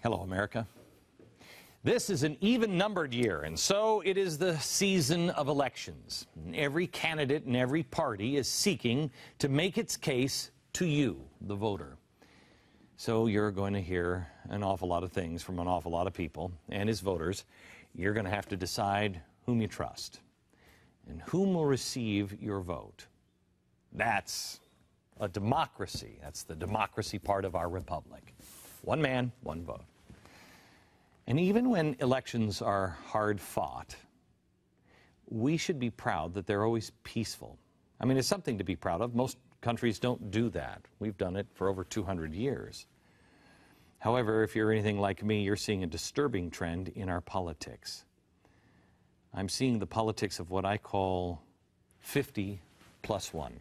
Hello, America. This is an even-numbered year, and so it is the season of elections. Every candidate and every party is seeking to make its case to you, the voter. So you're going to hear an awful lot of things from an awful lot of people, and as voters, you're going to have to decide whom you trust and whom will receive your vote. That's a democracy. That's the democracy part of our republic. One man, one vote. And even when elections are hard fought, we should be proud that they're always peaceful. I mean, it's something to be proud of. Most countries don't do that. We've done it for over 200 years. However, if you're anything like me, you're seeing a disturbing trend in our politics. I'm seeing the politics of what I call 50 plus 1.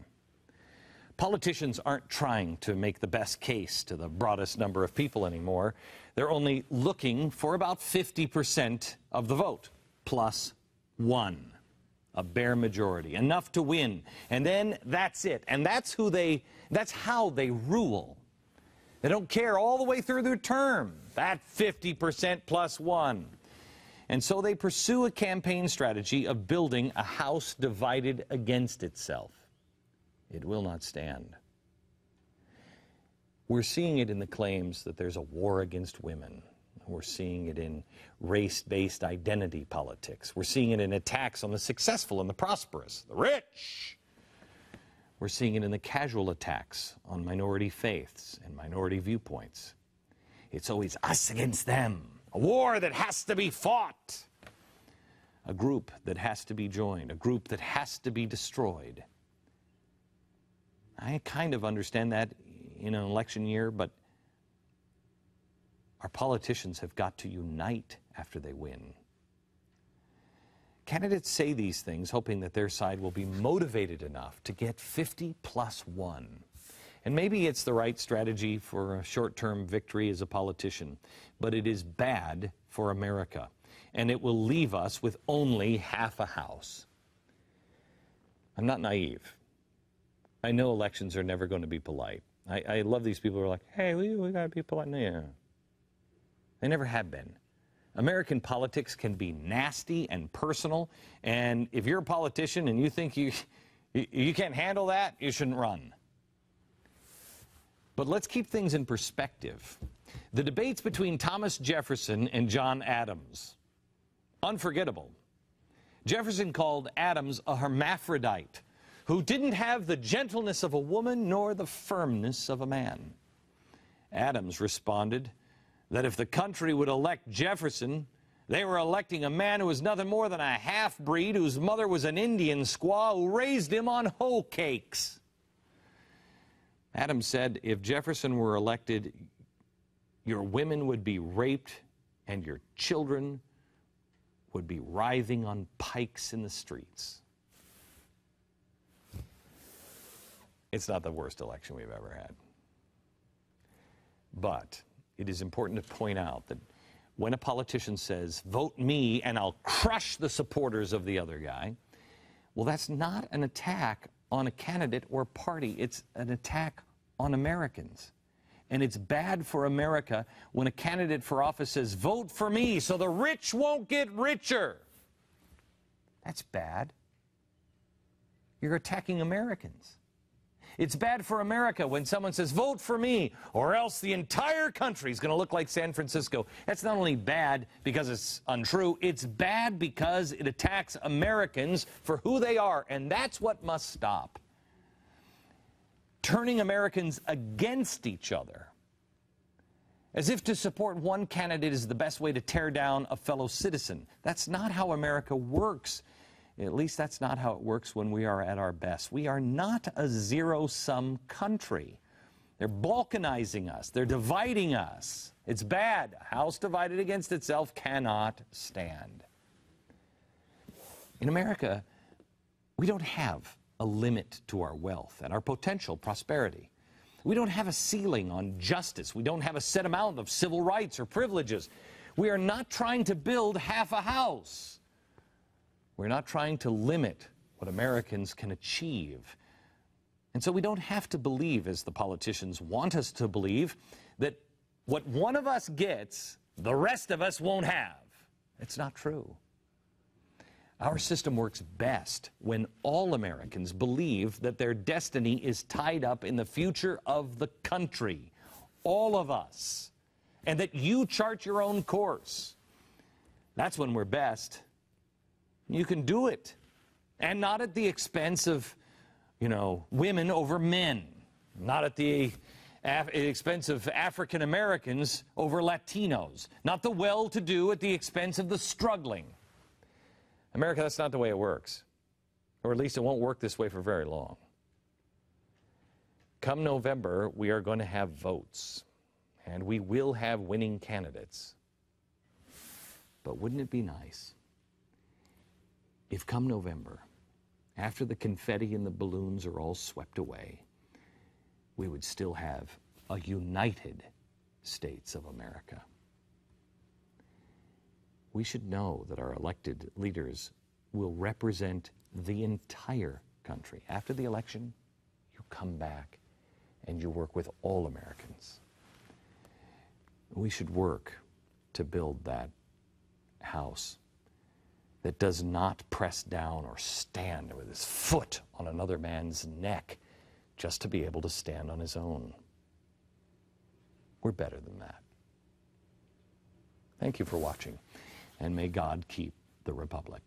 Politicians aren't trying to make the best case to the broadest number of people anymore. They're only looking for about 50% of the vote, plus 1, a bare majority, enough to win. And then that's it. And that's how they rule. They don't care all the way through their term, that 50% plus 1. And so they pursue a campaign strategy of building a house divided against itself. It will not stand. We're seeing it in the claims that there's a war against women. We're seeing it in race-based identity politics. We're seeing it in attacks on the successful and the prosperous, the rich. We're seeing it in the casual attacks on minority faiths and minority viewpoints. It's always us against them, a war that has to be fought, a group that has to be joined, a group that has to be destroyed. I kind of understand that in an election year, but our politicians have got to unite after they win. Candidates say these things hoping that their side will be motivated enough to get 50 plus 1. And maybe it's the right strategy for a short-term victory as a politician, but it is bad for America, and it will leave us with only half a house. I'm not naive. I know elections are never going to be polite. I love these people who are like, hey, we got to be polite. No, yeah. They never have been. American politics can be nasty and personal, and if you're a politician and you think you can't handle that, you shouldn't run. But let's keep things in perspective. The debates between Thomas Jefferson and John Adams, unforgettable. Jefferson called Adams a hermaphrodite who didn't have the gentleness of a woman nor the firmness of a man. Adams responded that if the country would elect Jefferson, they were electing a man who was nothing more than a half-breed whose mother was an Indian squaw who raised him on hoe cakes. Adams said if Jefferson were elected, your women would be raped and your children would be writhing on pikes in the streets. It's not the worst election we've ever had. But it is important to point out that when a politician says, vote me and I'll crush the supporters of the other guy, well, that's not an attack on a candidate or party. It's an attack on Americans. And it's bad for America when a candidate for office says, vote for me so the rich won't get richer. That's bad. You're attacking Americans. It's bad for America when someone says, vote for me, or else the entire country is going to look like San Francisco. That's not only bad because it's untrue, it's bad because it attacks Americans for who they are, and that's what must stop. Turning Americans against each other, as if to support one candidate is the best way to tear down a fellow citizen. That's not how America works. At least that's not how it works when we are at our best. We are not a zero-sum country. They're balkanizing us. They're dividing us. It's bad. A house divided against itself cannot stand. In America, we don't have a limit to our wealth and our potential prosperity. We don't have a ceiling on justice. We don't have a set amount of civil rights or privileges. We are not trying to build half a house. We're not trying to limit what Americans can achieve. And so we don't have to believe, as the politicians want us to believe, that what one of us gets, the rest of us won't have. It's not true. Our system works best when all Americans believe that their destiny is tied up in the future of the country, all of us, and that you chart your own course. That's when we're best. You can do it, and not at the expense of, women over men, not at the expense of African Americans over Latinos, not the well-to-do at the expense of the struggling. America, that's not the way it works. Or at least it won't work this way for very long. Come November, we are going to have votes, and we will have winning candidates. But wouldn't it be nice if come November, after the confetti and the balloons are all swept away, we would still have a United States of America? We should know that our elected leaders will represent the entire country. After the election, you come back and you work with all Americans. We should work to build that house that does not press down or stand with his foot on another man's neck just to be able to stand on his own. We're better than that. Thank you for watching, and may God keep the Republic.